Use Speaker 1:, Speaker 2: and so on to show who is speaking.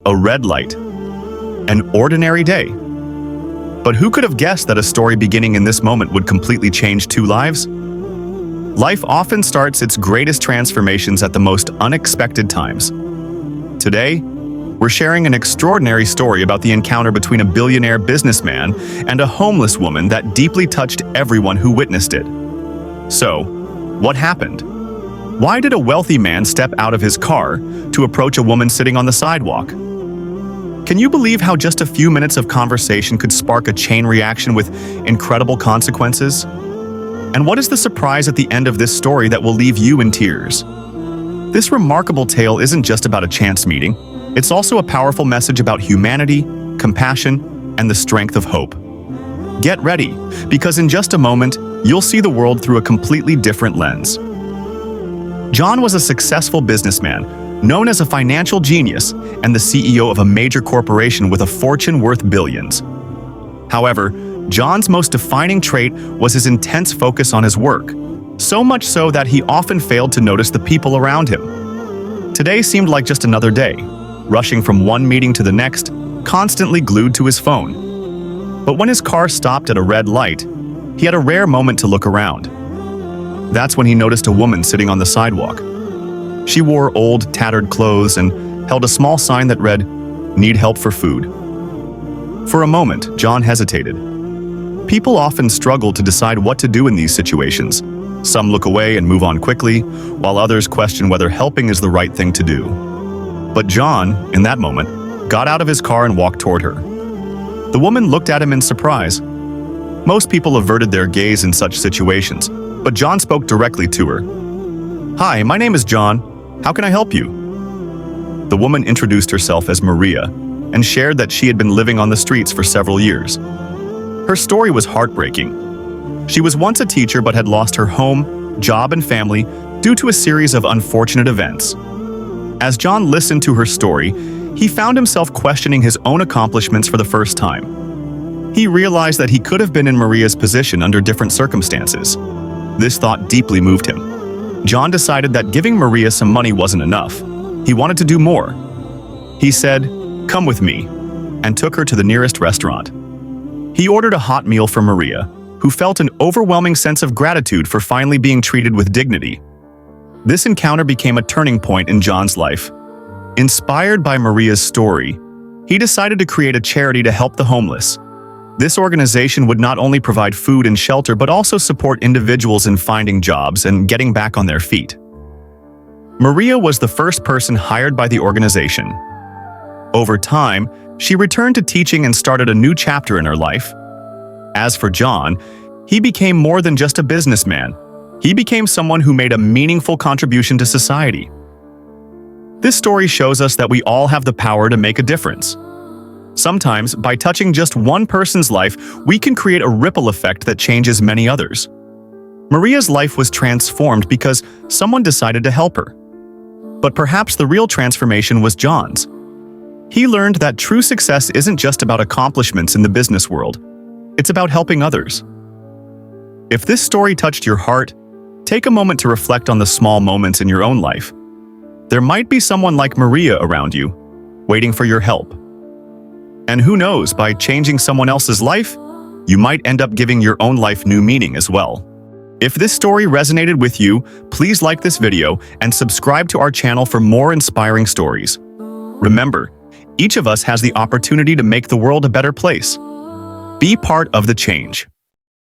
Speaker 1: A red light. An ordinary day. But who could have guessed that a story beginning in this moment would completely change two lives? Life often starts its greatest transformations at the most unexpected times. Today, we're sharing an extraordinary story about the encounter between a billionaire businessman and a homeless woman that deeply touched everyone who witnessed it. So, what happened? Why did a wealthy man step out of his car to approach a woman sitting on the sidewalk? Can you believe how just a few minutes of conversation could spark a chain reaction with incredible consequences? And what is the surprise at the end of this story that will leave you in tears? This remarkable tale isn't just about a chance meeting. It's also a powerful message about humanity, compassion, and the strength of hope. Get ready, because in just a moment, you'll see the world through a completely different lens. John was a successful businessman, known as a financial genius and the CEO of a major corporation with a fortune worth billions. However, John's most defining trait was his intense focus on his work, so much so that he often failed to notice the people around him. Today seemed like just another day, rushing from one meeting to the next, constantly glued to his phone. But when his car stopped at a red light, he had a rare moment to look around. That's when he noticed a woman sitting on the sidewalk. She wore old, tattered clothes and held a small sign that read, "Need help for food." For a moment, John hesitated. People often struggle to decide what to do in these situations. Some look away and move on quickly, while others question whether helping is the right thing to do. But John, in that moment, got out of his car and walked toward her. The woman looked at him in surprise. Most people averted their gaze in such situations, but John spoke directly to her. "Hi, my name is John. How can I help you?" The woman introduced herself as Maria and shared that she had been living on the streets for several years. Her story was heartbreaking. She was once a teacher but had lost her home, job, and family due to a series of unfortunate events. As John listened to her story, he found himself questioning his own accomplishments for the first time. He realized that he could have been in Maria's position under different circumstances. This thought deeply moved him. John decided that giving Maria some money wasn't enough. He wanted to do more. He said, "Come with me," and took her to the nearest restaurant. He ordered a hot meal for Maria, who felt an overwhelming sense of gratitude for finally being treated with dignity. This encounter became a turning point in John's life. Inspired by Maria's story, he decided to create a charity to help the homeless. This organization would not only provide food and shelter but also support individuals in finding jobs and getting back on their feet. Maria was the first person hired by the organization. Over time, she returned to teaching and started a new chapter in her life. As for John, he became more than just a businessman. He became someone who made a meaningful contribution to society. This story shows us that we all have the power to make a difference. Sometimes, by touching just one person's life, we can create a ripple effect that changes many others. Maria's life was transformed because someone decided to help her. But perhaps the real transformation was John's. He learned that true success isn't just about accomplishments in the business world. It's about helping others. If this story touched your heart, take a moment to reflect on the small moments in your own life. There might be someone like Maria around you, waiting for your help. And who knows, by changing someone else's life, you might end up giving your own life new meaning as well. If this story resonated with you, please like this video and subscribe to our channel for more inspiring stories. Remember, each of us has the opportunity to make the world a better place. Be part of the change.